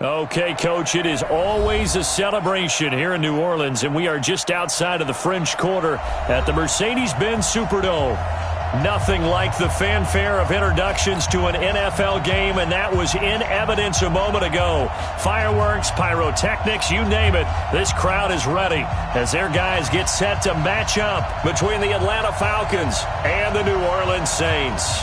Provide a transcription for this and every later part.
Okay, Coach, it is always a celebration here in New Orleans, and we are just outside of the French Quarter at the Mercedes-Benz Superdome. Nothing like the fanfare of introductions to an NFL game, and that was in evidence a moment ago. Fireworks, pyrotechnics, you name it. This crowd is ready as their guys get set to match up between the Atlanta Falcons and the New Orleans Saints.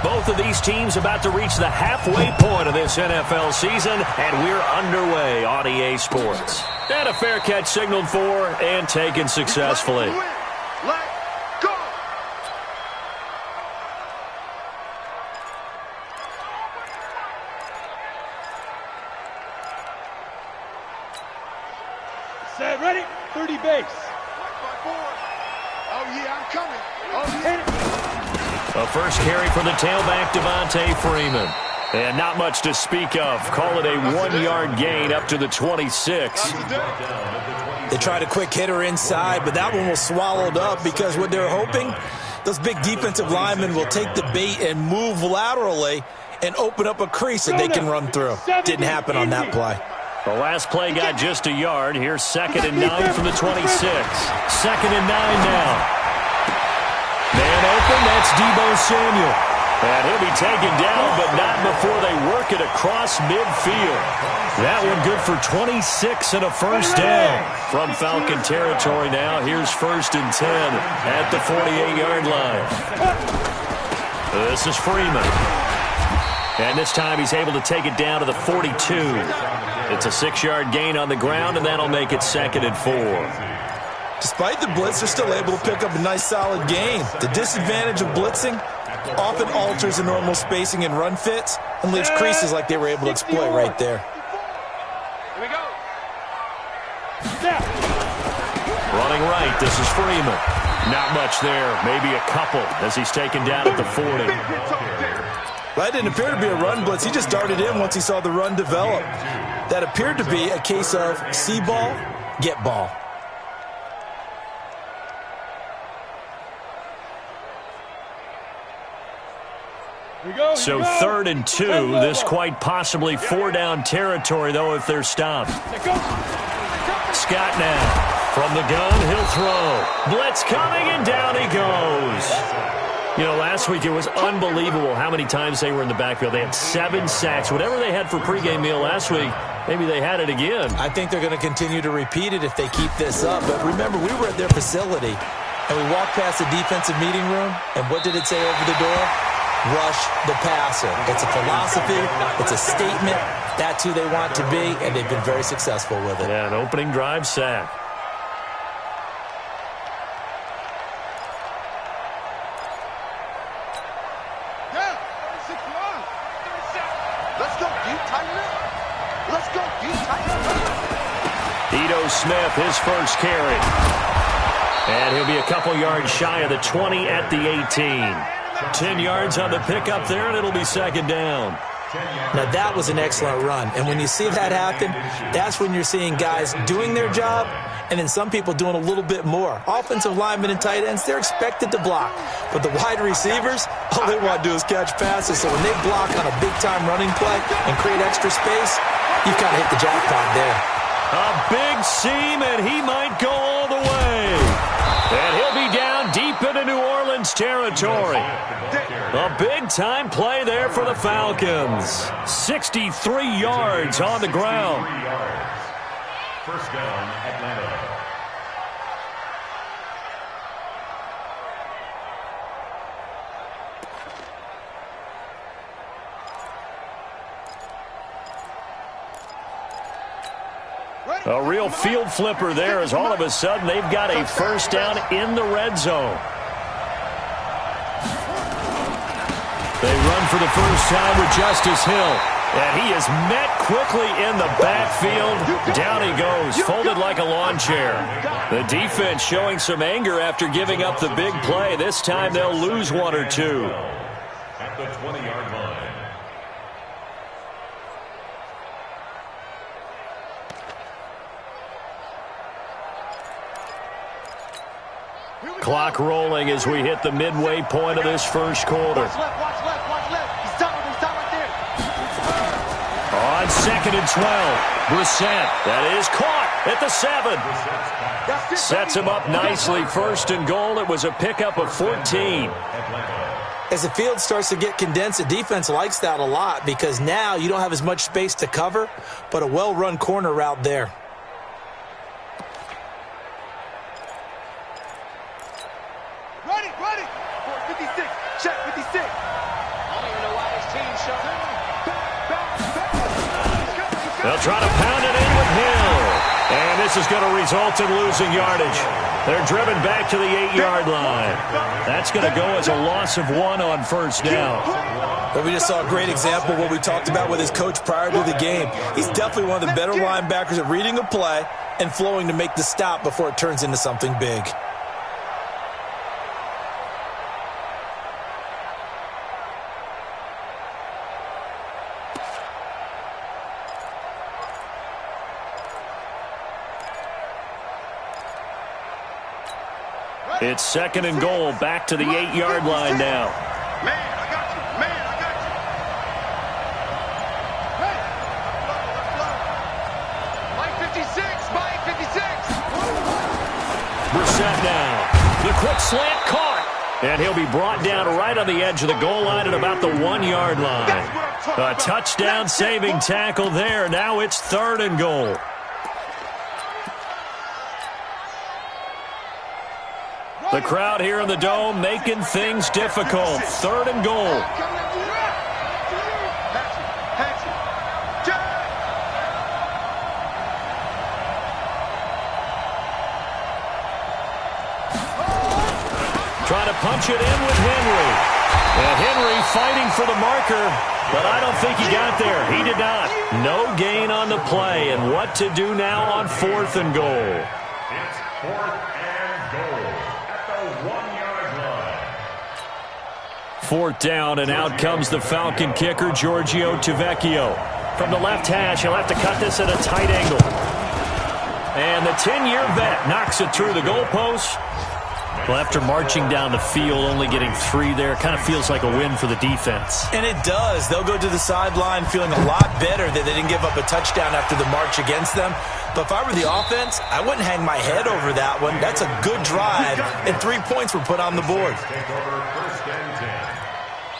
Both of these teams about to reach the halfway point of this NFL season, and we're underway on EA Sports. And a fair catch signaled for and taken successfully. Let's go! Set, ready? 30 base. Oh, yeah, I'm coming. Oh, yeah. A first carry for the tailback, Devontae Freeman. And not much to speak of. Call it a 1-yard gain up to the 26. They tried a quick hitter inside, but that one was swallowed up because what they're hoping, those big defensive linemen will take the bait and move laterally and open up a crease that they can run through. Didn't happen on that play. The last play got just a yard. Here's 2nd and 9 from the 26. 2nd and 9 now. Man open, that's Deebo Samuel. And he'll be taken down, but not before they work it across midfield. That one good for 26 and a first down. From Falcon territory now, here's 1st and 10 at the 48-yard line. This is Freeman. And this time he's able to take it down to the 42. It's a 6-yard gain on the ground, and that'll make it 2nd and 4. Despite the blitz, they're still able to pick up a nice solid gain. The disadvantage of blitzing often alters the normal spacing and run fits and leaves creases like they were able to exploit right there. Here we go. Running right, this is Freeman. Not much there, maybe a couple as he's taken down at the 40. That didn't appear to be a run blitz. He just darted in once he saw the run develop. That appeared to be a case of see ball, get ball. So 3rd and 2, this quite possibly 4-down territory, though, if they're stopped. Scott now from the gun, he'll throw. Blitz coming, and down he goes. You know, last week it was unbelievable how many times they were in the backfield. They had 7 sacks. Whatever they had for pregame meal last week, maybe they had it again. I think they're going to continue to repeat it if they keep this up. But remember, we were at their facility, and we walked past the defensive meeting room, and what did it say over the door? Rush the passer. It's a philosophy. It's a statement. That's who they want to be, and they've been very successful with it. Yeah, an opening drive sack. Yeah, 36-1. Let's go, deep, tighten up. Let's go, deep, tighten up. Ito Smith, his first carry. And he'll be a couple yards shy of the 20 at the 18. 10 yards on the pickup there, and it'll be 2nd down. Now, that was an excellent run. And when you see that happen, that's when you're seeing guys doing their job and then some people doing a little bit more. Offensive linemen and tight ends, they're expected to block. But the wide receivers, all they want to do is catch passes. So when they block on a big-time running play and create extra space, you've kind of hit the jackpot there. A big seam, and he might go all the way. And he'll be down deep into New Orleans territory. A big-time play there for the Falcons. 63 yards on the ground. First down, Atlanta. A real field flipper there as all of a sudden they've got a first down in the red zone. They run for the first time with Justice Hill. And he is met quickly in the backfield. Down he goes, folded like a lawn chair. The defense showing some anger after giving up the big play. This time they'll lose 1 or 2. At the 20-yard line. clock rolling as we hit the midway point of this first quarter. Watch left, watch left, watch left. He's done right there. On 2nd and 12, Brissett. That is caught at the 7. Sets him up nicely. 1st and goal. It was a pickup of 14. As the field starts to get condensed, the defense likes that a lot because now you don't have as much space to cover, but a well-run corner route there. Ready, ready. 56, check 56. I don't even know why this team shut him. They'll try to pound it in with Hill. And this is going to result in losing yardage. They're driven back to the 8-yard line. That's going to go as a loss of 1 on 1st down. But we just saw a great example of what we talked about with his coach prior to the game. He's definitely one of the better linebackers at reading a play and flowing to make the stop before it turns into something big. It's 2nd and goal, back to the 8-yard line now. Man, I got you. Man, I got you. Hey. Mike 56. Mike 56. Brissett now. The quick slant caught. And he'll be brought down right on the edge of the goal line at about the 1-yard line. A touchdown-saving tackle there. Now it's 3rd and goal. The crowd here in the Dome making things difficult. 3rd and goal. Trying to punch it in with Henry. And Henry fighting for the marker, but I don't think he got there. He did not. No gain on the play. And what to do now on 4th and goal? It's 4th and goal at the 1-yard line. 4th down, and out comes the Falcon kicker, Giorgio Tavecchio. From the left hash, he'll have to cut this at a tight angle. And the 10-year vet knocks it through the goalpost. Well, after marching down the field, only getting 3 there, kind of feels like a win for the defense. And it does. They'll go to the sideline feeling a lot better that they didn't give up a touchdown after the march against them. But if I were the offense, I wouldn't hang my head over that one. That's a good drive, and 3 points were put on the board. Take over 1st and 10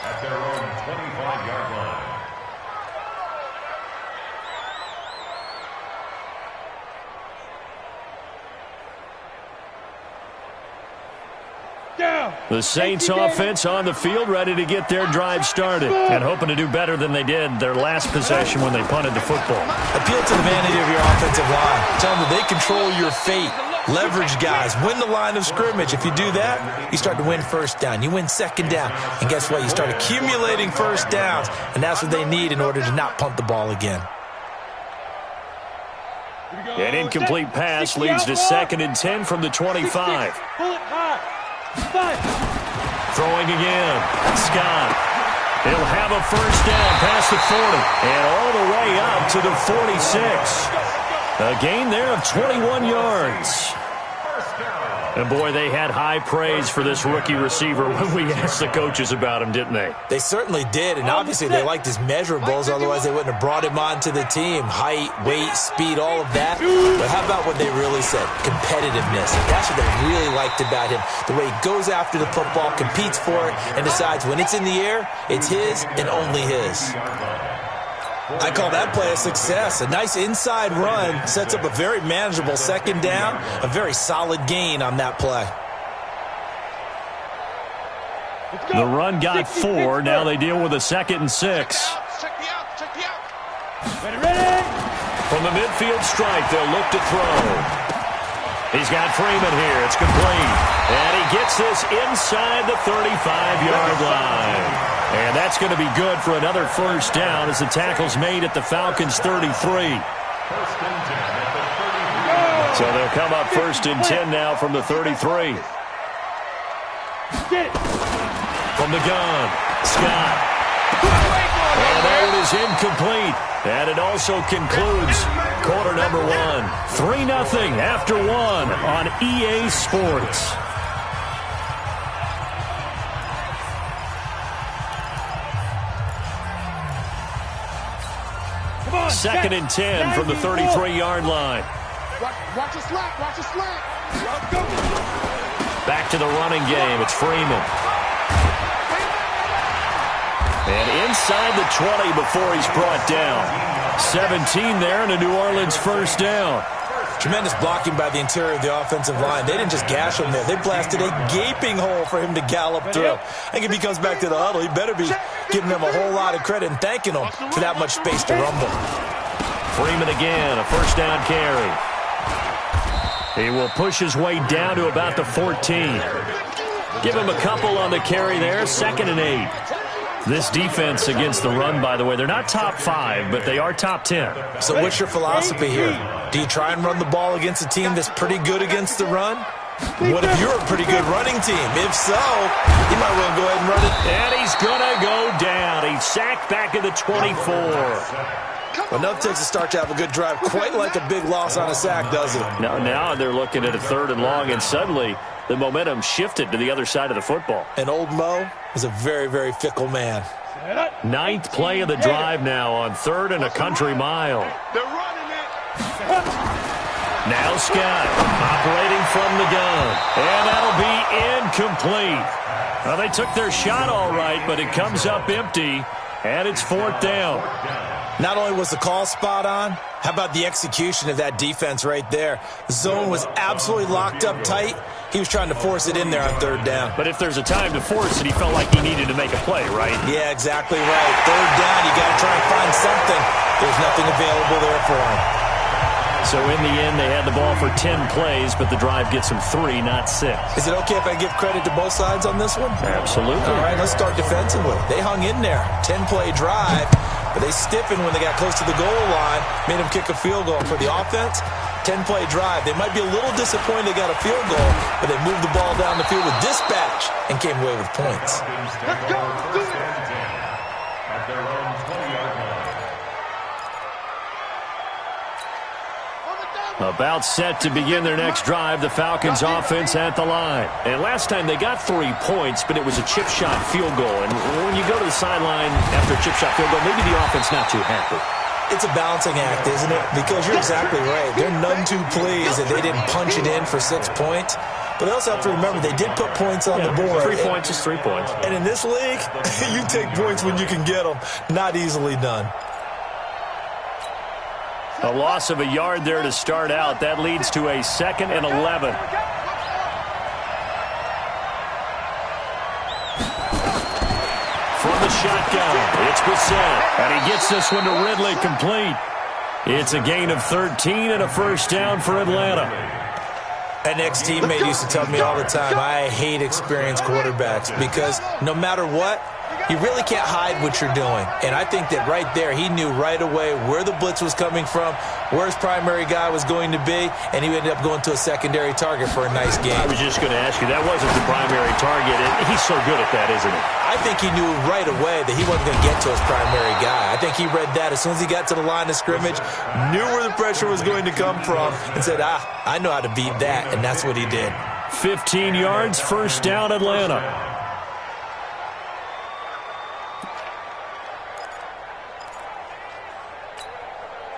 at their own 25-yard line. The Saints offense on the field, ready to get their drive started and hoping to do better than they did their last possession when they punted the football. Appeal to the vanity of your offensive line. Tell them that they control your fate. Leverage guys. Win the line of scrimmage. If you do that, you start to win 1st down. You win 2nd down. And guess what? You start accumulating 1st downs, and that's what they need in order to not punt the ball again. An incomplete pass leads to 2nd and 10 from the 25. Pull it high. Throwing again. Scott. He'll have a 1st down past the 40 and all the way up to the 46. A gain there of 21 yards. And, boy, they had high praise for this rookie receiver when we asked the coaches about him, didn't they? They certainly did, and obviously they liked his measurables, otherwise they wouldn't have brought him onto the team. Height, weight, speed, all of that. But how about what they really said? Competitiveness. That's what they really liked about him. The way he goes after the football, competes for it, and decides when it's in the air, it's his and only his. I call that play a success. A nice inside run sets up a very manageable 2nd down, a very solid gain on that play. The run got 4. Now they deal with a 2nd and 6. Check me out. Check me out. Ready. From the midfield stripe, they'll look to throw. He's got Freeman here. It's complete. And he gets this inside the 35-yard line. And that's going to be good for another 1st down as the tackle's made at the Falcons' 33. 1st and 10 at the 33. So they'll come up 1st and 10 now from the 33. From the gun, Scott. And that is incomplete. And it also concludes quarter number 1. 3-0 after 1 on EA Sports. Second and 10 from the 33-yard line. Watch your slack. Watch your slack. Back to the running game. It's Freeman. And inside the 20 before he's brought down. 17 there and a New Orleans first down. Tremendous blocking by the interior of the offensive line. They didn't just gash him there. They blasted a gaping hole for him to gallop through. I think if he comes back to the huddle, he better be giving them a whole lot of credit and thanking them for that much space to rumble. Freeman again, a first down carry. He will push his way down to about the 14. Give him a couple on the carry there, 2nd and 8. This defense against the run, by the way, they're not top 5, but they are top 10. So what's your philosophy here? Do you try and run the ball against a team that's pretty good against the run? What if you're a pretty good running team? If so, you might well go ahead and run it. And he's going to go down. He's sacked back at the 24. Enough takes to start to have a good drive. Quite like a big loss on a sack, does it? Now they're looking at a 3rd and long, and suddenly the momentum shifted to the other side of the football. And old Mo is a very, very fickle man. 9th play of the drive now on 3rd and a country mile. They're running it. Now Scott operating from the gun. And that'll be incomplete. Well, they took their shot all right, but it comes up empty, and it's 4th down. Not only was the call spot on, how about the execution of that defense right there? The zone was absolutely locked up tight. He was trying to force it in there on 3rd down. But if there's a time to force it, he felt like he needed to make a play, right? Yeah, exactly right. 3rd down, you got to try and find something. There's nothing available there for him. So in the end, they had the ball for 10 plays, but the drive gets them 3, not 6. Is it okay if I give credit to both sides on this one? Absolutely. All right, let's start defensively. They hung in there. 10-play drive, but they stiffened when they got close to the goal line, made them kick a field goal. For the offense, 10-play drive. They might be a little disappointed they got a field goal, but they moved the ball down the field with dispatch and came away with points. Let's go. Do it. At their own 20-yard line. About set to begin their next drive, the Falcons offense at the line. And last time they got 3 points, but it was a chip shot field goal. And when you go to the sideline after a chip shot field goal, maybe the offense not too happy. It's a balancing act, isn't it? Because you're exactly right. They're none too pleased that they didn't punch it in for 6 points. But they also have to remember they did put points on the board. 3 points is 3 points. And in this league, you take points when you can get them. Not easily done. A loss of a yard there to start out. That leads to a 2nd and 11. From the shotgun, it's Bissett. And he gets this one to Ridley complete. It's a gain of 13 and a first down for Atlanta. An ex-teammate used to tell me all the time, I hate experienced quarterbacks because no matter what, you really can't hide what you're doing. And I think that right there, he knew right away where the blitz was coming from, where his primary guy was going to be, and he ended up going to a secondary target for a nice game. I was just going to ask you, that wasn't the primary target, and he's so good at that, isn't he? I think he knew right away that he wasn't going to get to his primary guy. I think he read that as soon as he got to the line of scrimmage, knew where the pressure was going to come from, and said, I know how to beat that, and that's what he did. 15 yards, first down, Atlanta.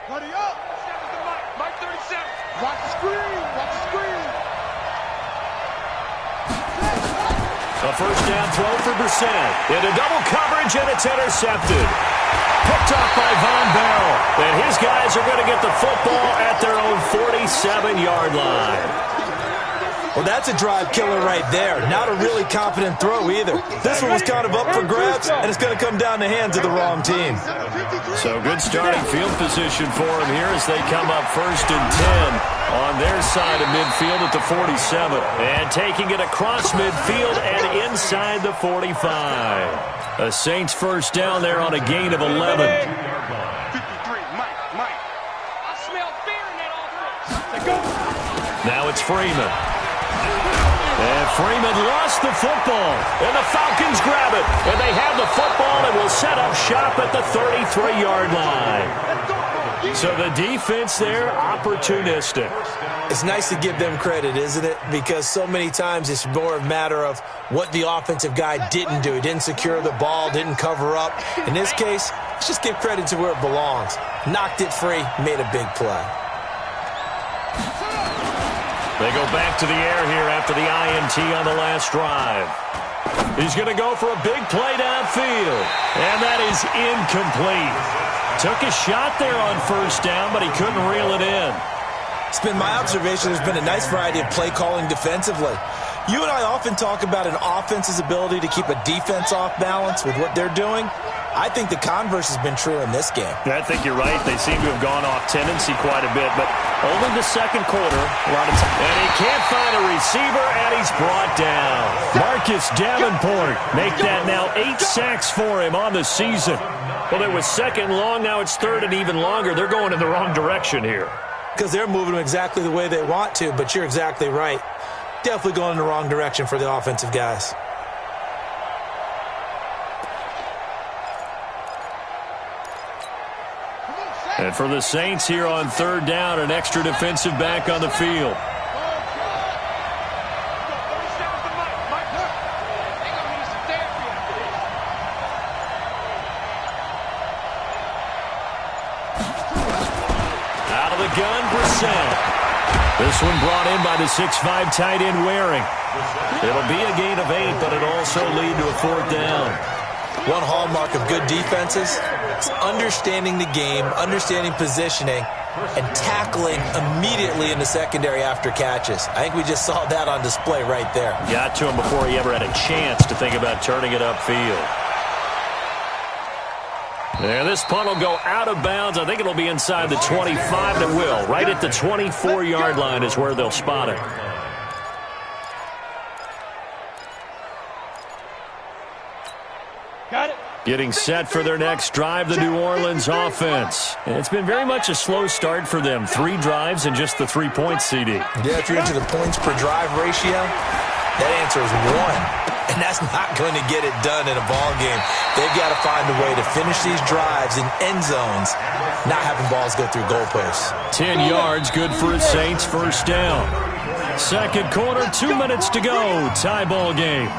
Buddy up. Mike 37. Watch the screen. Watch the screen. A first down throw for Brissett. Into double coverage, and it's intercepted. Picked off by Von Bell. And his guys are going to get the football at their own 47-yard line. Well, that's a drive killer right there. Not a really confident throw either. This one was kind of up for grabs, and it's going to come down the hands of the wrong team. So good starting field position for him here as they come up 1st and 10 on their side of midfield at the 47. And taking it across midfield and inside the 45. A Saints first down there on a gain of 11. 53, Mike. I smell fear in that offense. Now it's Freeman. And Freeman lost the football. And the Falcons grab it. And they have the football and will set up shop at the 33-yard line. So the defense there, opportunistic. It's nice to give them credit, isn't it? Because so many times it's more a matter of what the offensive guy didn't do. He didn't secure the ball, didn't cover up. In this case, let's just give credit to where it belongs. Knocked it free, made a big play. They go back to the air here after the INT on the last drive. He's going to go for a big play downfield. And that is incomplete. Took a shot there on first down, but he couldn't reel it in. It's been my observation there's been a nice variety of play calling defensively. You and I often talk about an offense's ability to keep a defense off balance with what they're doing. I think the converse has been true in this game. I think you're right. They seem to have gone off tendency quite a bit, but only the second quarter. A lot of time. And he can't find a receiver, and he's brought down. Marcus Davenport make that now 8 sacks for him on the season. Well, it was second long. Now it's third and even longer. They're going in the wrong direction here. Because they're moving them exactly the way they want to, but you're exactly right. Definitely going in the wrong direction for the offensive guys. And for the Saints here on third down, an extra defensive back on the field. Out of the gun, Brissett. This one brought in by the 6'5" tight end Waring. It'll be a gain of 8, but it'll also lead to a fourth down. One hallmark of good defenses is understanding the game, understanding positioning, and tackling immediately in the secondary after catches. I think we just saw that on display right there. Got to him before he ever had a chance to think about turning it upfield. And this punt will go out of bounds. I think it'll be inside the 25, and it will. Right at the 24-yard line is where they'll spot it. Got it. Getting set for their next drive, the New Orleans offense. And it's been very much a slow start for them. 3 drives and just the 3 points, CD. Yeah, if you're into the points per drive ratio, that answer is 1. And that's not going to get it done in a ball game. They've got to find a way to finish these drives in end zones, not having balls go through goalposts. 10 yards, good for a Saints first down. Second quarter, 2 minutes to go. Tie ball game.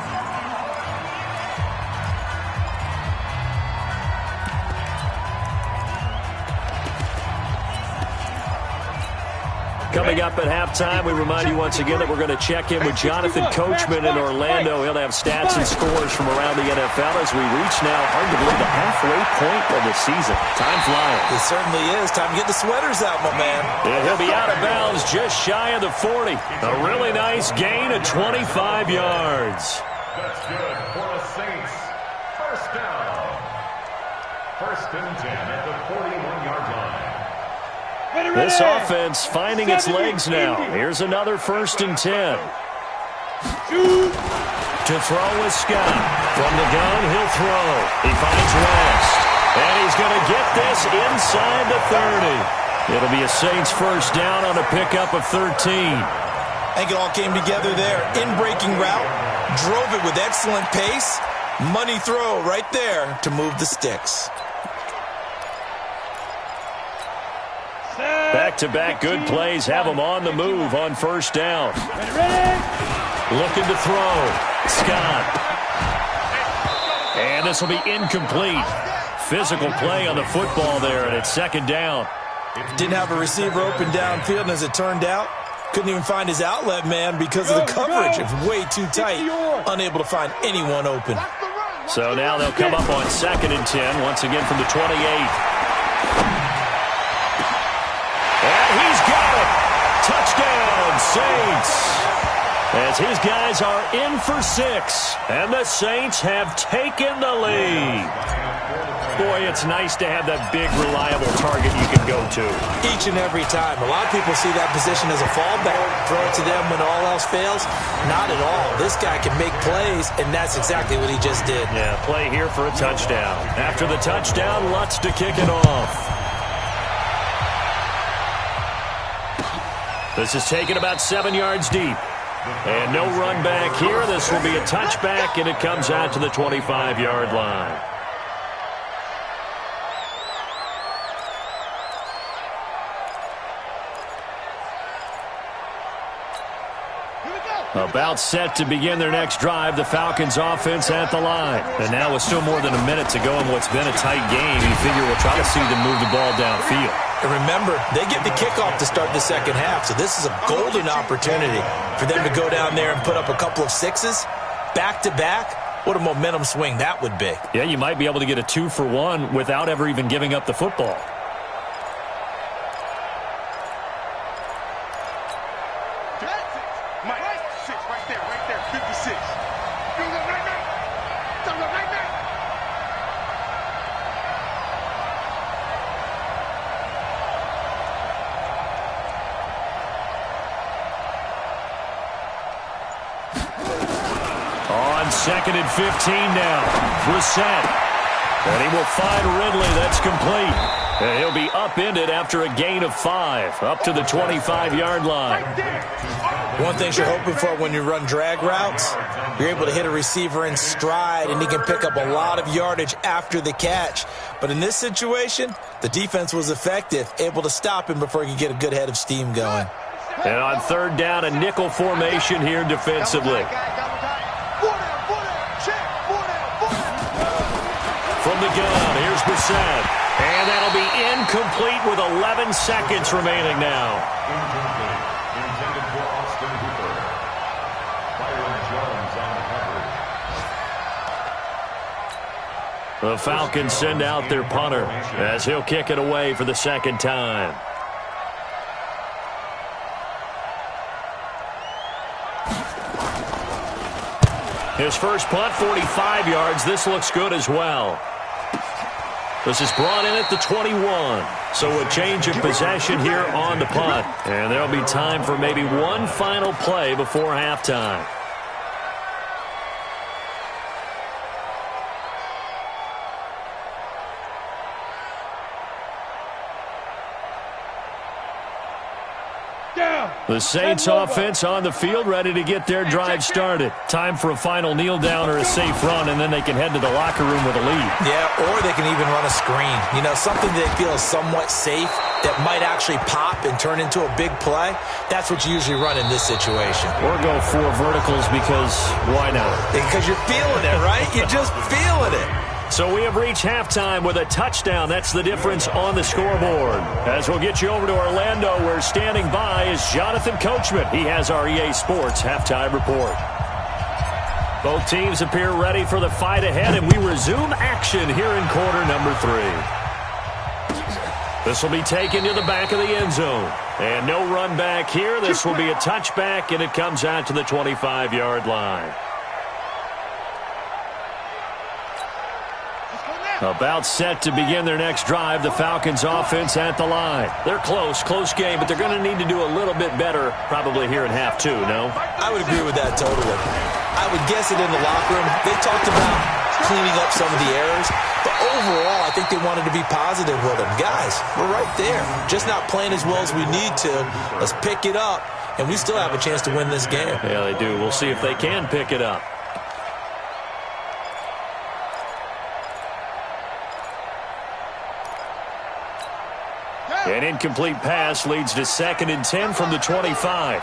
Coming up at halftime, we remind you once again that we're going to check in with Jonathan Coachman in Orlando. He'll have stats and scores from around the NFL as we reach now, hard to believe, the halfway point of the season. Time flying. It certainly is. Time to get the sweaters out, my man. Yeah, he'll be out of bounds just shy of the 40. A really nice gain of 25 yards. That's good for the Saints. First down. First and 10 at the 41-yard line. This offense finding its legs now. Here's another first and 10. To throw with Scott. From the gun, he'll throw. He finds West. And he's going to get this inside the 30. It'll be a Saints first down on a pickup of 13. I think it all came together there. In-breaking route. Drove it with excellent pace. Money throw right there to move the sticks. Back-to-back good plays have them on the move on first down. Looking to throw. Scott. And this will be incomplete. Physical play on the football there, and it's second down. Didn't have a receiver open downfield, and as it turned out, couldn't even find his outlet man because of the coverage. It's way too tight. Unable to find anyone open. So now they'll come up on second and 10, once again from the 28. And he's got it. Touchdown, Saints. As his guys are in for 6, and the Saints have taken the lead. Boy, it's nice to have that big, reliable target you can go to. Each and every time. A lot of people see that position as a fallback. Throw it to them when all else fails. Not at all. This guy can make plays, and that's exactly what he just did. Yeah, play here for a touchdown. After the touchdown, Lutz to kick it off. This is taken about 7 yards deep. And no run back here. This will be a touchback, and it comes out to the 25-yard line. About set to begin their next drive, the Falcons offense at the line. And now with still more than a minute to go in what's been a tight game, you figure we'll try to see them move the ball downfield. And remember, they get the kickoff to start the second half, so this is a golden opportunity for them to go down there and put up a couple of sixes back-to-back. What a momentum swing that would be. Yeah, you might be able to get a 2-for-1 without ever even giving up the football. Second and 15 now. Brissett. And he will find Ridley. That's complete. And he'll be upended after a gain of 5. Up to the 25-yard line. One thing you're hoping for when you run drag routes, you're able to hit a receiver in stride, and he can pick up a lot of yardage after the catch. But in this situation, the defense was effective, able to stop him before he could get a good head of steam going. And on third down, a nickel formation here defensively. From the gun, here's Brissett. And that'll be incomplete with 11 seconds remaining now. Incomplete. Intended for Austin Hooper. Byron Jones on the coverage. The Falcons send out their punter as he'll kick it away for the second time. His first punt, 45 yards. This looks good as well. This is brought in at the 21. So a change of possession here on the punt. And there'll be time for maybe one final play before halftime. The Saints offense on the field, ready to get their drive started. Time for a final kneel down or a safe run, and then they can head to the locker room with a lead. Yeah, or they can even run a screen. You know, something they feel is somewhat safe that might actually pop and turn into a big play. That's what you usually run in this situation. Or go 4 verticals because why not? Because you're feeling it, right? You're just feeling it. So we have reached halftime with a touchdown. That's the difference on the scoreboard. As we'll get you over to Orlando, where standing by is Jonathan Coachman. He has our EA Sports halftime report. Both teams appear ready for the fight ahead, and we resume action here in quarter number 3. This will be taken to the back of the end zone. And no run back here. This will be a touchback, and it comes out to the 25-yard line. About set to begin their next drive, the Falcons offense at the line. They're close game, but they're going to need to do a little bit better probably here in half 2, no? I would agree with that totally. I would guess it in the locker room. They talked about cleaning up some of the errors, but overall, I think they wanted to be positive with them. Guys, we're right there. Just not playing as well as we need to. Let's pick it up, and we still have a chance to win this game. Yeah, they do. We'll see if they can pick it up. An incomplete pass leads to 2nd and 10 from the 25.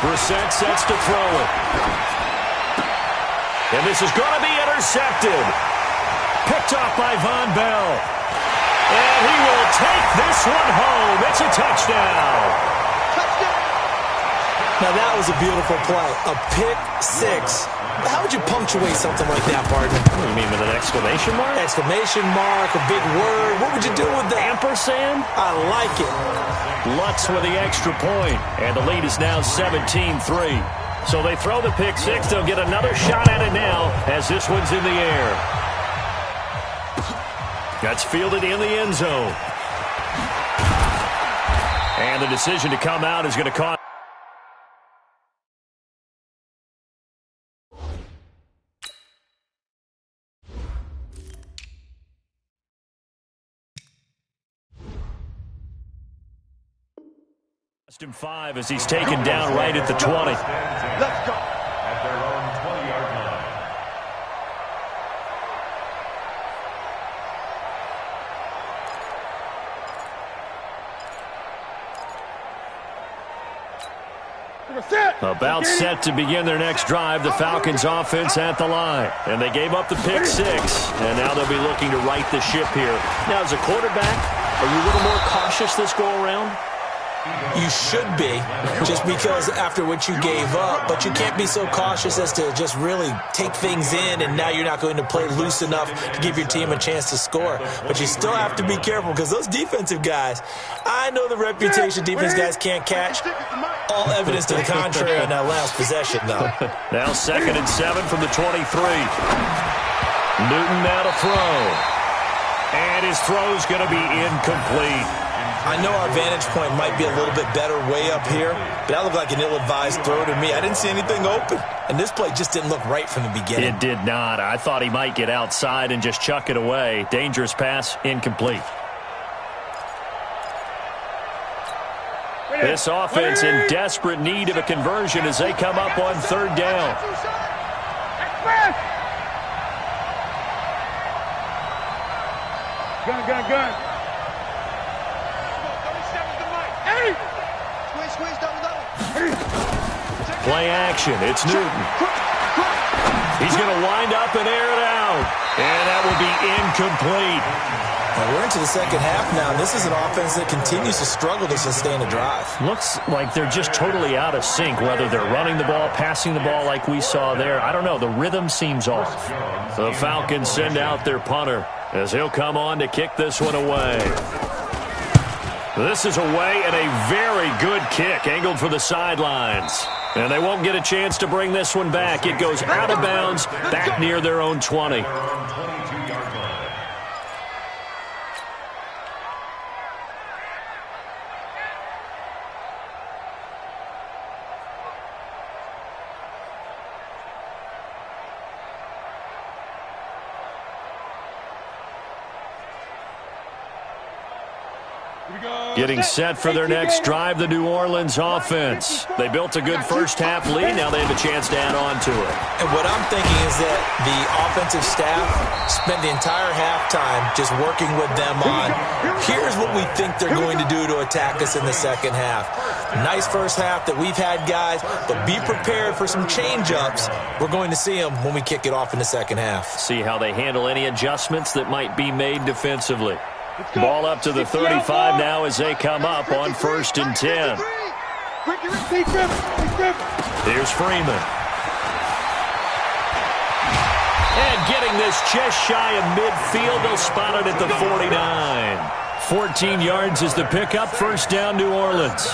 Brissett sets to throw it. And this is going to be intercepted. Picked off by Von Bell. And he will take this one home. It's a touchdown. Now, that was a beautiful play. A pick 6. How would you punctuate something like that, partner? What do you mean, with an exclamation mark? Exclamation mark, a big word. What would you do with that? Ampersand? I like it. Lutz with the extra point. And the lead is now 17-3. So they throw the pick 6. They'll get another shot at it now as this one's in the air. That's fielded in the end zone. And the decision to come out is going to cost. Him 5 as he's taken down right at the 20. Let's go. At their own 20-yard About set to begin their next drive, the Falcons offense at the line. And they gave up the pick 6, and now they'll be looking to right the ship here. Now, as a quarterback, are you a little more cautious this go-around? You should be, just because after what you gave up, but you can't be so cautious as to just really take things in, and now you're not going to play loose enough to give your team a chance to score. But you still have to be careful, because those defensive guys, I know the reputation defense guys can't catch. All evidence to the contrary on that last possession, though. Now 2nd and 7 from the 23. Newton now to throw. And his throw's going to be incomplete. I know our vantage point might be a little bit better way up here, but that looked like an ill-advised throw to me. I didn't see anything open, and this play just didn't look right from the beginning. It did not. I thought he might get outside and just chuck it away. Dangerous pass, incomplete. This offense in desperate need of a conversion as they come up on 3rd down. Gun. Play action. It's Newton. He's going to wind up and air it out. And that will be incomplete. Well, we're into the second half now, and this is an offense that continues to struggle to sustain a drive. Looks like they're just totally out of sync, whether they're running the ball, passing the ball like we saw there. I don't know. The rhythm seems off. The Falcons send out their punter as he'll come on to kick this one away. This is away and a very good kick, angled for the sidelines. And they won't get a chance to bring this one back. It goes out of bounds, back near their own 20. Getting set for their next drive, the New Orleans offense. They built a good first-half lead. Now they have a chance to add on to it. And what I'm thinking is that the offensive staff spent the entire halftime just working with them on, here's what we think they're going to do to attack us in the second half. Nice first half that we've had, guys, but be prepared for some change-ups. We're going to see them when we kick it off in the second half. See how they handle any adjustments that might be made defensively. Ball up to the 35 now as they come up on 1st and 10. Here's Freeman. And getting this just shy of midfield, they'll spot it at the 49. 14 yards is the pickup, 1st down, New Orleans.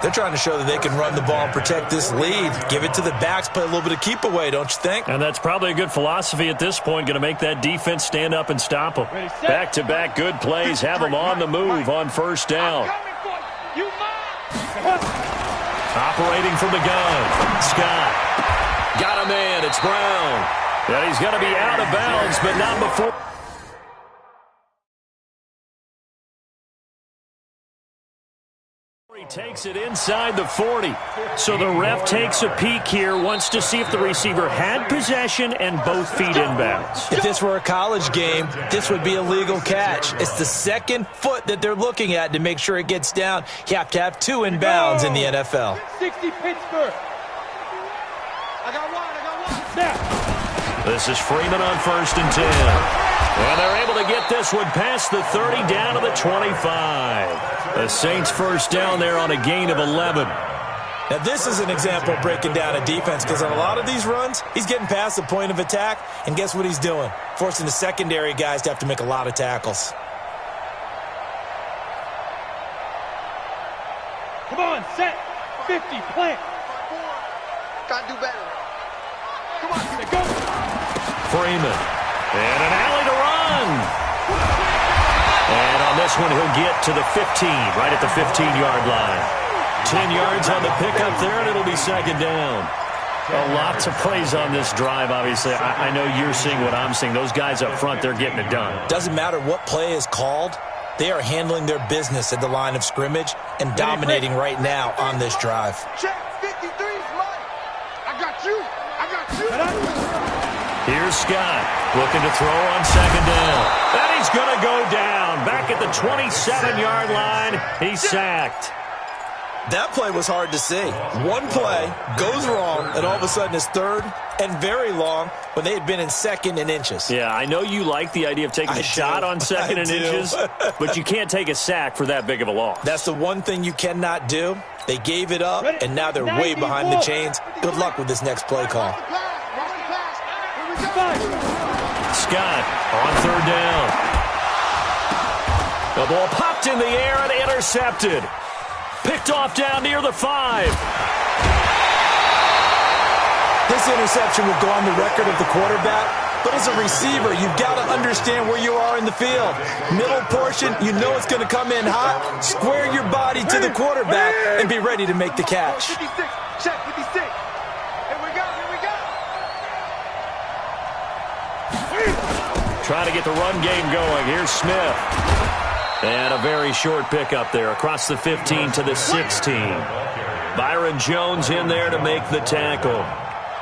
They're trying to show that they can run the ball and protect this lead. Give it to the backs, play a little bit of keep away, don't you think? And that's probably a good philosophy at this point, going to make that defense stand up and stop them. Back-to-back good plays, have them on the move on 1st down. Operating from the gun, Scott. Got a man, it's Brown. And he's going to be out of bounds, but not before. He takes it inside the 40. So the ref takes a peek here, wants to see if the receiver had possession and both feet inbounds. If this were a college game, this would be a legal catch. It's the second foot that they're looking at to make sure it gets down. You have to have 2 inbounds in the NFL. 60 Pittsburgh. I got one. Now. This is Freeman on 1st and 10. And they're able to get this one past the 30 down to the 25. The Saints 1st down there on a gain of 11. Now, this is an example of breaking down a defense, because on a lot of these runs, he's getting past the point of attack, and guess what he's doing? Forcing the secondary guys to have to make a lot of tackles. Come on, set. 50, plant. Gotta do better. Come on, go. Freeman. And an alley to run. And on this one, he'll get to the 15, right at the 15-yard line. 10 yards on the pickup there, and it'll be 2nd down. Lots of plays on this drive, obviously. I know you're seeing what I'm seeing. Those guys up front, they're getting it done. Doesn't matter what play is called. They are handling their business at the line of scrimmage and dominating right now on this drive. check 53 is mine. I got you. Here's Scott looking to throw on 2nd down. And he's going to go down. Back at the 27-yard line, he's sacked. That play was hard to see. One play goes wrong, and all of a sudden it's third and very long when they had been in second and inches. Yeah, I know you like the idea of taking a shot on second and inches, but you can't take a sack for that big of a loss. That's the one thing you cannot do. They gave it up, and now they're way behind the chains. Good luck with this next play call. Scott on third down. The ball popped in the air and intercepted. Picked off down near the 5. This interception will go on the record of the quarterback, but as a receiver, you've got to understand where you are in the field. Middle portion, you know it's going to come in hot. Square your body to the quarterback and be ready to make the catch. 56, check 56. Here we go, here we go. Trying to get the run game going. Here's Smith. And a very short pickup there across the 15 to the 16. Byron Jones in there to make the tackle.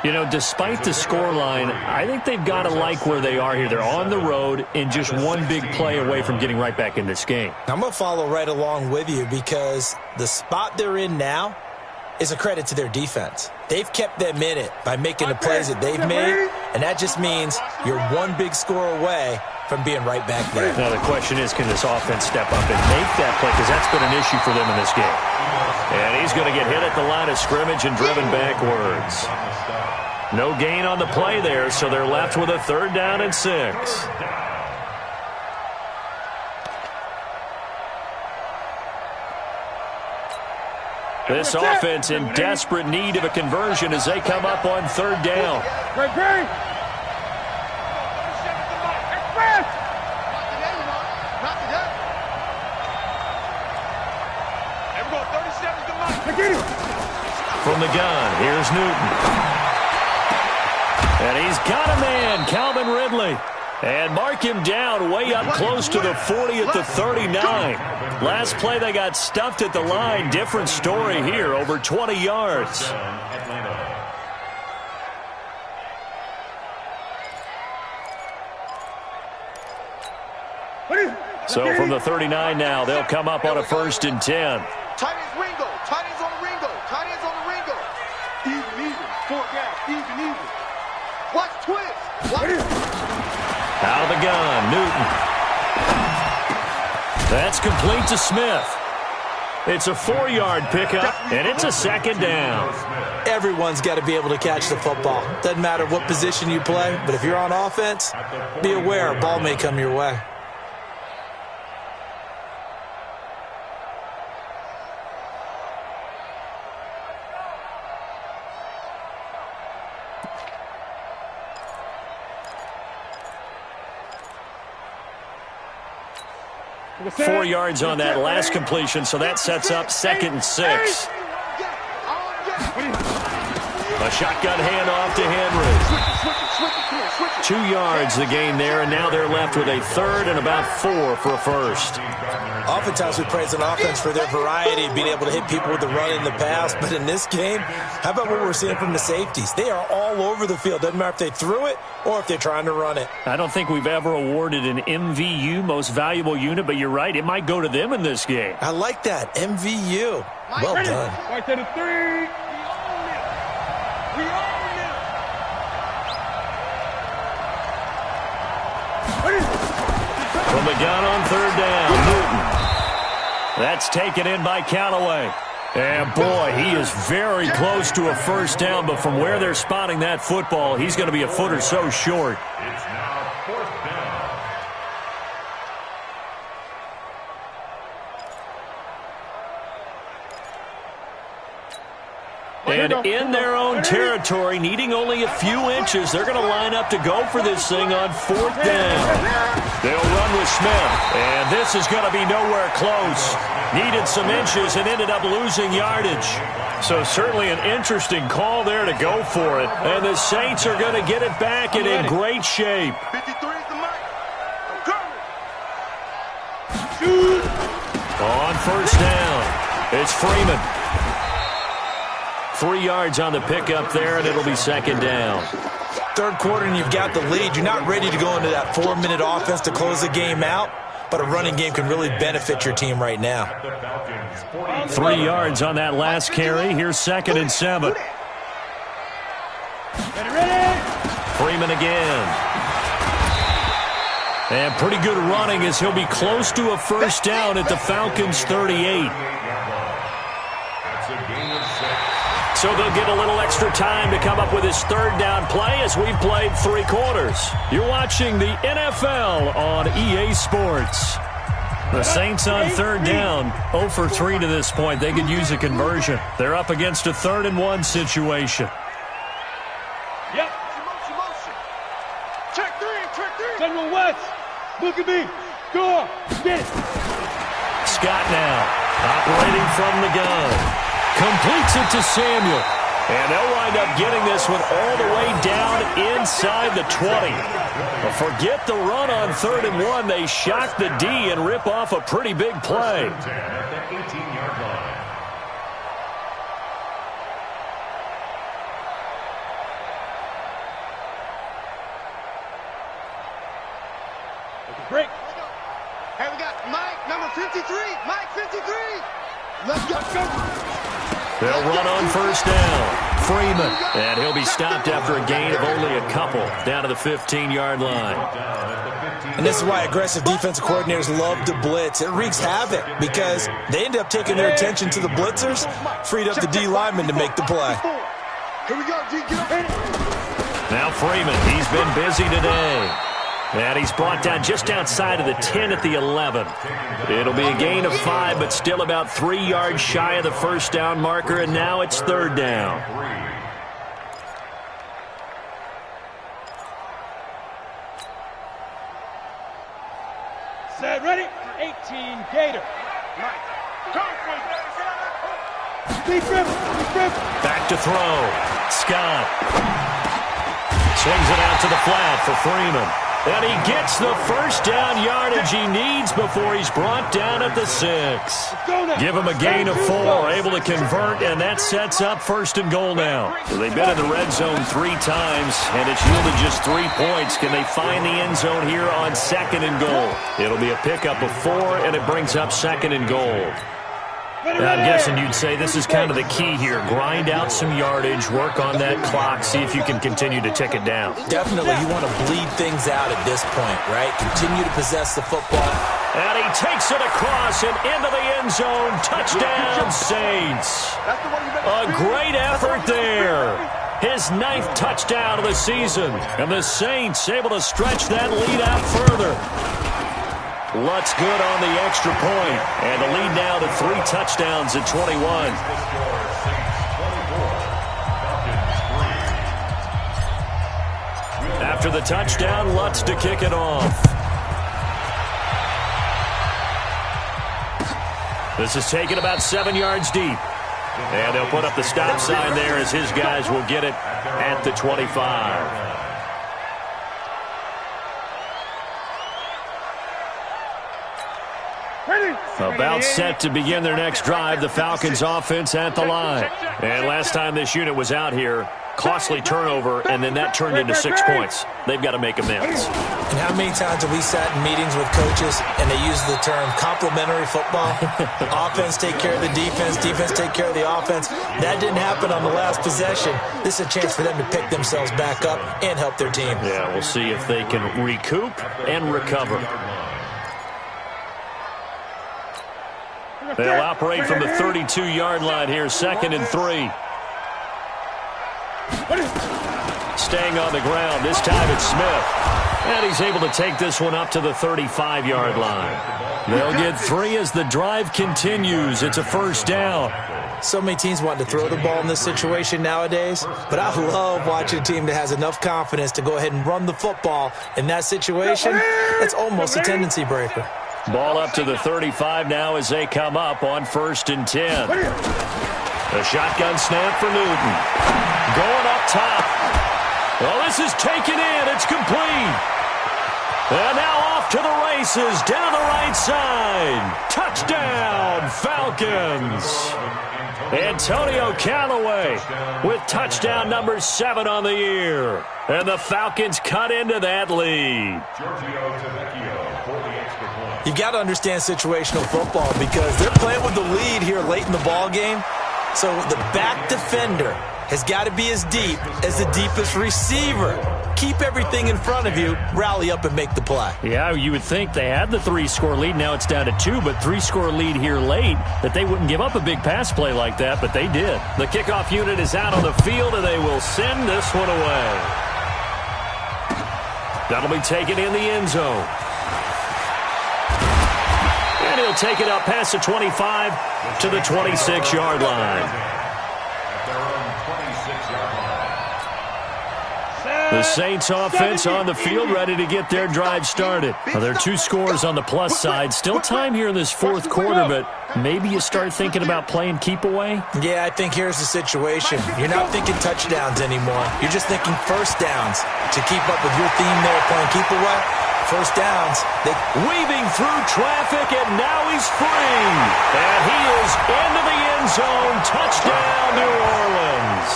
You know, despite the scoreline, I think they've got to like where they are here. They're on the road and just one big play away from getting right back in this game. I'm going to follow right along with you because the spot they're in now is a credit to their defense. They've kept them in it by making the plays that they've made, and that just means you're one big score away from being right back there. Now the question is, can this offense step up and make that play? Because that's been an issue for them in this game. And he's going to get hit at the line of scrimmage and driven backwards. No gain on the play there, so they're left with a 3rd down and 6. This offense in desperate need of a conversion as they come up on 3rd down. Great. From the gun, here's Newton. And he's got a man, Calvin Ridley. And mark him down way up close to the 40 at the 39. Last play they got stuffed at the line. Different story here, over 20 yards. So from the 39 now, they'll come up on a 1st and 10. Tight ends Ringo. Tight ends on the Ringo. Tight ends on the Ringo. Even. 4 guys. Even. Watch twist. Out of the gun, Newton. That's complete to Smith. It's a 4-yard pickup, and it's a 2nd down. Everyone's got to be able to catch the football. Doesn't matter what position you play, but if you're on offense, be aware a ball may come your way. Four yards on that last completion, so that sets up 2nd and 6. A shotgun handoff to Henry. 2 yards the gain there, and now they're left with a 3rd and about 4 for a 1st. Oftentimes we praise an offense for their variety of being able to hit people with the run in the pass, but in this game, how about what we're seeing from the safeties? They are all over the field. Doesn't matter if they threw it or if they're trying to run it. I don't think we've ever awarded an MVU, most valuable unit, but you're right, it might go to them in this game. I like that, MVU. Well done. Right to the 3. We own it. From the gun on 3rd down, Newton. That's taken in by Callaway. And, boy, he is very close to a 1st down, but from where they're spotting that football, he's going to be a foot or so short. It's now 4th down. And in their own territory, needing only a few inches, they're going to line up to go for this thing on 4th down. They'll run with Smith, and this is going to be nowhere close. Needed some inches and ended up losing yardage. So certainly an interesting call there to go for it. And the Saints are going to get it back and in great shape. 53 is the mic. On 1st down, it's Freeman. 3 yards on the pickup there, and it'll be 2nd down. 3rd quarter and you've got the lead. You're not ready to go into that 4-minute offense to close the game out. but a running game can really benefit your team right now. 3 yards on that last carry. Here's 2nd and 7. Freeman again. And pretty good running as he'll be close to a first down at the Falcons' 38. So they'll get a little extra time to come up with his 3rd down play as we've played 3 quarters. You're watching the NFL on EA Sports. The Saints on 3rd down, 0 for 3 to this point. They could use a conversion. They're up against a 3rd and 1 situation. Yep. Motion. Check 3. General West. Look at me. Go. Get it. Scott now, operating from the gun. Completes it to Samuel. And they'll wind up getting this one all the way down inside the 20. But forget the run on 3rd and 1. They shock the D and rip off a pretty big play. At the 18-yard line. Break. Hey, we got Mike, number 53. Mike, 53. Let's go. They'll run on first down. Freeman. And he'll be stopped after a gain of only a couple down to the 15-yard line. And this is why aggressive defensive coordinators love to blitz. It wreaks havoc because they end up taking their attention to the blitzers, freed up the D lineman to make the play. Here we go, D. Get up. Now Freeman, he's been busy today. And he's brought down just outside of the 10 at the 11. It'll be a gain of 5, but still about 3 yards shy of the first down marker, and now it's 3rd down. Set, ready? 18, Gator. Deep river. Back to throw. Scott. Swings it out to the flat for Freeman. And he gets the first down yardage he needs before he's brought down at the 6. Give him a gain of 4, able to convert, and that sets up 1st and goal now. So they've been in the red zone 3 times, and it's yielded just 3 points. Can they find the end zone here on 2nd and goal? It'll be a pickup of 4, and it brings up 2nd and goal. I'm guessing you'd say this is kind of the key here. Grind out some yardage, work on that clock, see if you can continue to tick it down. Definitely, you want to bleed things out at this point, right? Continue to possess the football. And he takes it across and into the end zone. Touchdown, Saints. A great effort there. His 9th touchdown of the season. And the Saints able to stretch that lead out further. Lutz good on the extra point. And the lead now to 3 touchdowns at 21. After the touchdown, Lutz to kick it off. This is taken about 7 yards deep. And they'll put up the stop sign there as his guys will get it at the 25. About set to begin their next drive, the Falcons offense at the line. And last time this unit was out here, costly turnover, and then that turned into 6 points. They've got to make amends. And how many times have we sat in meetings with coaches and they use the term complementary football? Offense take care of the defense, defense take care of the offense. That didn't happen on the last possession. This is a chance for them to pick themselves back up and help their team. Yeah, we'll see if they can recoup and recover. They'll operate from the 32-yard line here, 2nd and 3. Staying on the ground, this time it's Smith. And he's able to take this one up to the 35-yard line. They'll get 3 as the drive continues. It's a first down. So many teams want to throw the ball in this situation nowadays, but I love watching a team that has enough confidence to go ahead and run the football. In that situation, that's almost a tendency breaker. Ball up to the 35 now as they come up on 1st and 10. A shotgun snap for Newton. Going up top. Well, this is taken in. It's complete. And now off to the races down the right side. Touchdown, Falcons. Antonio Callaway with touchdown number 7 on the year. And the Falcons cut into that lead. You've got to understand situational football because they're playing with the lead here late in the ball game. So the back defender has got to be as deep as the deepest receiver. Keep everything in front of you, rally up and make the play. Yeah, you would think they had the 3-score lead. Now it's down to 2, but 3-score lead here late, that they wouldn't give up a big pass play like that, but they did. The kickoff unit is out on the field, and they will send this one away. That'll be taken in the end zone. And he'll take it up past the 25 to the 26-yard line. The Saints offense on the field, ready to get their drive started. Well, there are 2 scores on the plus side. Still time here in this fourth quarter, but maybe you start thinking about playing keep away? Yeah, I think here's the situation. You're not thinking touchdowns anymore. You're just thinking first downs to keep up with your theme there, playing keep away. First downs. Weaving through traffic, and now he's free. And he is into the end zone. Touchdown, New Orleans.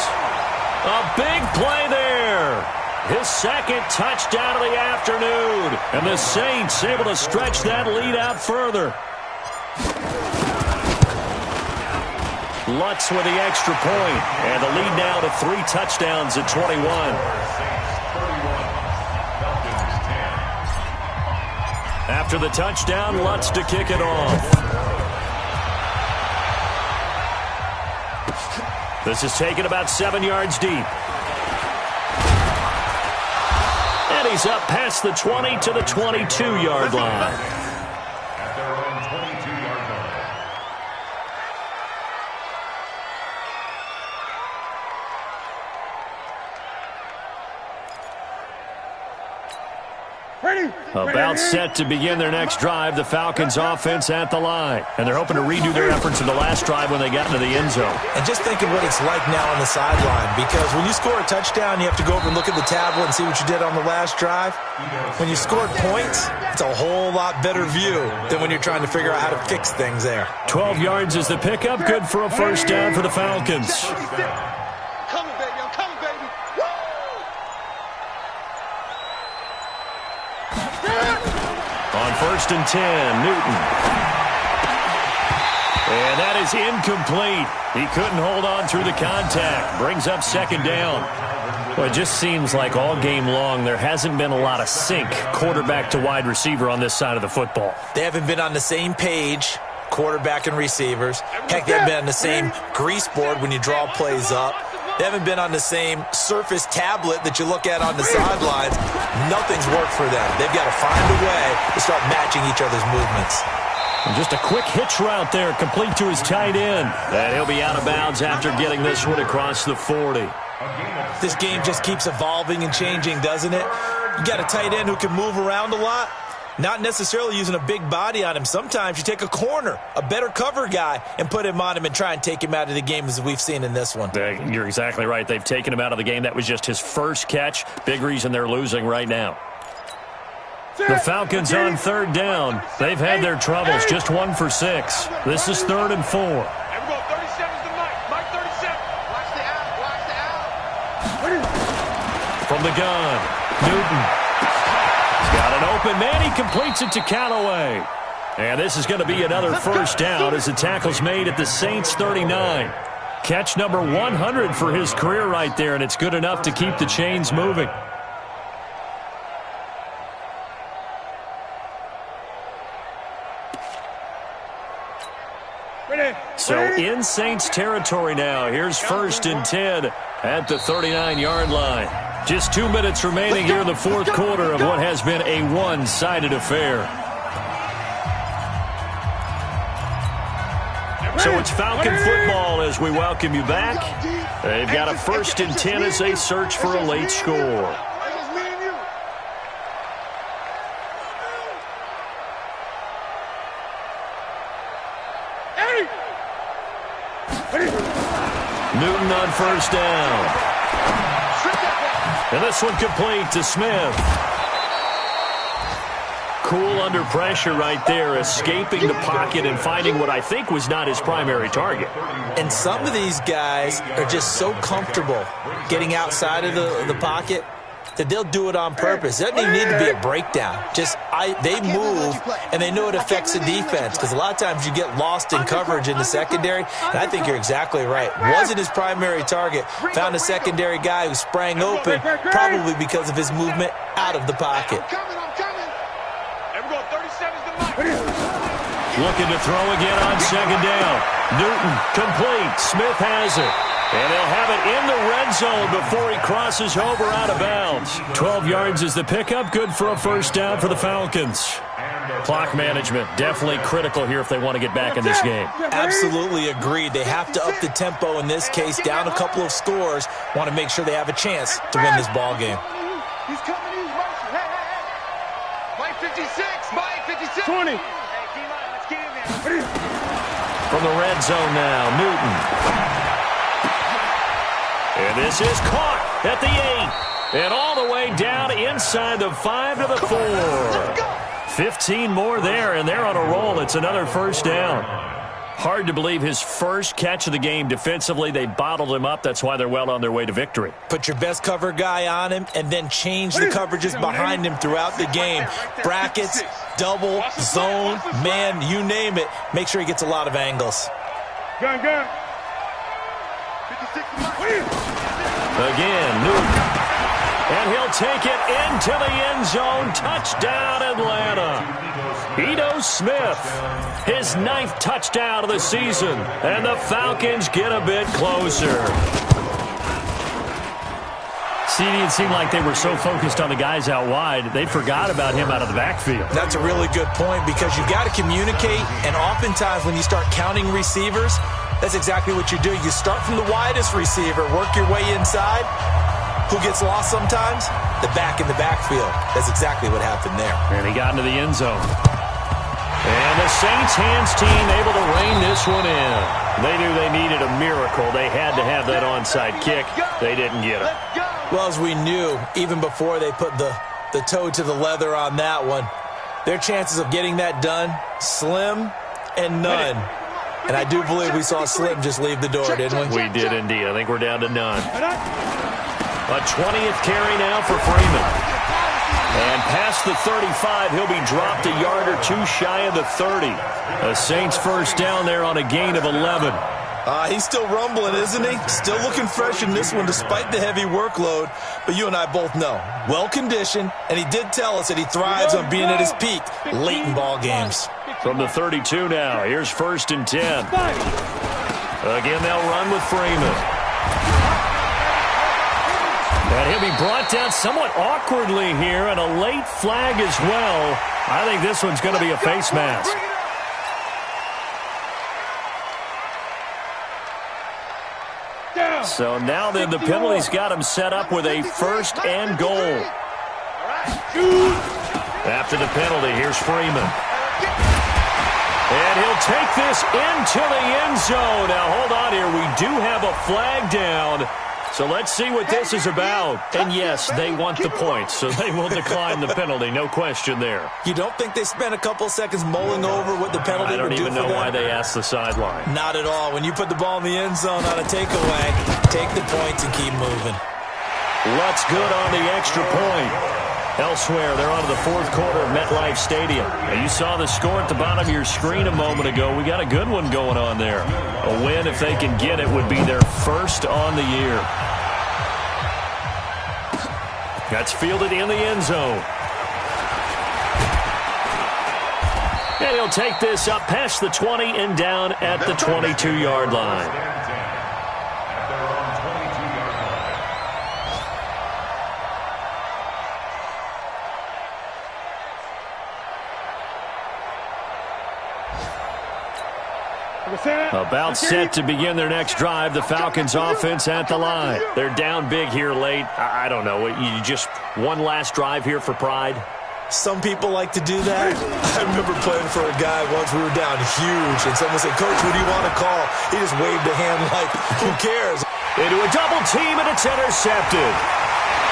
A big play there. His second touchdown of the afternoon. And the Saints able to stretch that lead out further. Lutz with the extra point. And the lead now to 3 touchdowns at 21. After the touchdown, Lutz to kick it off. This is taken about 7 yards deep. And he's up past the 20 to the 22-yard line. At their own 22-yard line. About set to begin their next drive, the Falcons offense at the line. And they're hoping to redo their efforts in the last drive when they got into the end zone. And just think of what it's like now on the sideline, because when you score a touchdown, you have to go over and look at the tablet and see what you did on the last drive. When you scored points, it's a whole lot better view than when you're trying to figure out how to fix things there. 12 yards is the pickup. Good for a first down for the Falcons. Coming, baby. I'm coming, baby. On 1st and 10, Newton. And that is incomplete. He couldn't hold on through the contact. Brings up 2nd down. Well, it just seems like all game long there hasn't been a lot of sync quarterback to wide receiver on this side of the football. They haven't been on the same page, quarterback and receivers. Heck, they haven't been on the same grease board when you draw plays up. They haven't been on the same Surface tablet that you look at on the sidelines. Nothing's worked for them. They've got to find a way to start matching each other's movements. And just a quick hitch route there, complete to his tight end. And he'll be out of bounds after getting this one across the 40. This game just keeps evolving and changing, doesn't it? You got a tight end who can move around a lot. Not necessarily using a big body on him. Sometimes you take a corner, a better cover guy, and put him on him and try and take him out of the game as we've seen in this one. You're exactly right. They've taken him out of the game. That was just his first catch. Big reason they're losing right now. The Falcons on 3rd down. They've had their troubles. Just 1 for 6. This is 3rd and 4. There we go. 37's the Mike. Mike 37. Watch the out. Watch the out. From the gun, Newton. Got an open man. He completes it to Callaway. And this is going to be another first down as the tackle's made at the Saints 39. Catch number 100 for his career right there, and it's good enough to keep the chains moving. So in Saints territory now. Here's 1st and 10 at the 39-yard line. Just 2 minutes remaining here in the fourth quarter of what has been a one-sided affair. So it's Falcon football as we welcome you back. They've got a 1st and 10 as they search for a late score. Newton on 1st down. And this one complete to Smith. Cool under pressure right there, escaping the pocket and finding what I think was not his primary target. And some of these guys are just so comfortable getting outside of the pocket that they'll do it on purpose. It doesn't even need to be a breakdown. They move, and they know it affects the defense, because a lot of times you get lost in coverage in the secondary, and I think you're exactly right. Wasn't his primary target. Found a secondary guy who sprang open, probably because of his movement out of the pocket. Looking to throw again on second down. Newton, complete. Smith has it. And he'll have it in the red zone before he crosses over out of bounds. 12 yards is the pickup. Good for a first down for the Falcons. Clock management, definitely critical here if they want to get back in this game. Absolutely agreed. They have to up the tempo in this case, down a couple of scores. Want to make sure they have a chance to win this ball game. He's coming in. Mike 56. Mike 56. 20. Hey, D-line, let's get in there. From the red zone now, Newton. And this is caught at the 8. And all the way down inside the 5 to the 4. 15 more there, and they're on a roll. It's another first down. Hard to believe his first catch of the game defensively. They bottled him up. That's why they're well on their way to victory. Put your best cover guy on him and then change the coverages behind him throughout the game. Brackets, double, zone, man, you name it. Make sure he gets a lot of angles. Gun. 56. Again, Newton. And he'll take it into the end zone. Touchdown, Atlanta. Ito Smith, his 9th touchdown of the season. And the Falcons get a bit closer. See, it didn't seem like they were so focused on the guys out wide, they forgot about him out of the backfield. That's a really good point, because you've got to communicate, and oftentimes when you start counting receivers, that's exactly what you do. You start from the widest receiver, work your way inside. Who gets lost sometimes? The back in the backfield. That's exactly what happened there. And he got into the end zone. And the Saints hands team able to rein this one in. They knew they needed a miracle. They had to have that onside kick. They didn't get it. Well, as we knew, even before they put the toe to the leather on that one, their chances of getting that done, slim and none. And I do believe we saw Slim just leave the door, didn't we? We did indeed. I think we're down to none. A 20th carry now for Freeman. And past the 35, he'll be dropped a yard or two shy of the 30. A Saints first down there on a gain of 11. He's still rumbling, isn't he? Still looking fresh in this one despite the heavy workload. But you and I both know, well-conditioned, and he did tell us that he thrives on being at his peak late in ball games. From the 32 now, here's 1st and 10. Again, they'll run with Freeman. And he'll be brought down somewhat awkwardly here, and a late flag as well. I think this one's going to be a face mask. So now then the penalty's got him set up with a 1st and goal. After the penalty, here's Freeman. And he'll take this into the end zone. Now, hold on here. We do have a flag down. So let's see what this is about. And yes, they want the points, so they will decline the penalty. No question there. You don't think they spent a couple seconds mulling over what the penalty would do for them? I don't even know why they asked the sideline. Not at all. When you put the ball in the end zone on a takeaway, take the points and keep moving. Lutz good on the extra point. Elsewhere, they're on to the 4th quarter of MetLife Stadium. Now, you saw the score at the bottom of your screen a moment ago. We got a good one going on there. A win, if they can get it, would be their first on the year. That's fielded in the end zone. And he'll take this up past the 20 and down at the 22-yard line. About set to begin their next drive. The Falcons offense at the line. They're down big here late. I don't know. You just one last drive here for pride? Some people like to do that. I remember playing for a guy once. We were down huge, and someone said, "Coach, what do you want to call?" He just waved a hand like, who cares? Into a double team, and it's intercepted.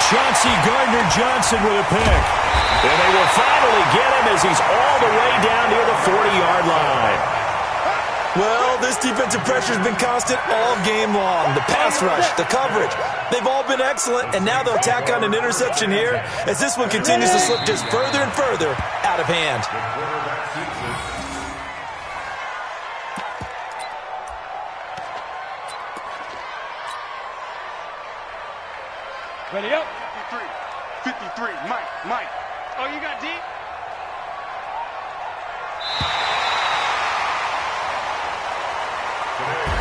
Chauncey Gardner-Johnson with a pick. And they will finally get him as he's all the way down near the 40-yard line. Well, this defensive pressure has been constant all game long. The pass rush, the coverage, they've all been excellent, and now they'll tack on an interception here as this one continues to slip just further and further out of hand. Ready up. 53, Mike. Oh, you got deep? Today,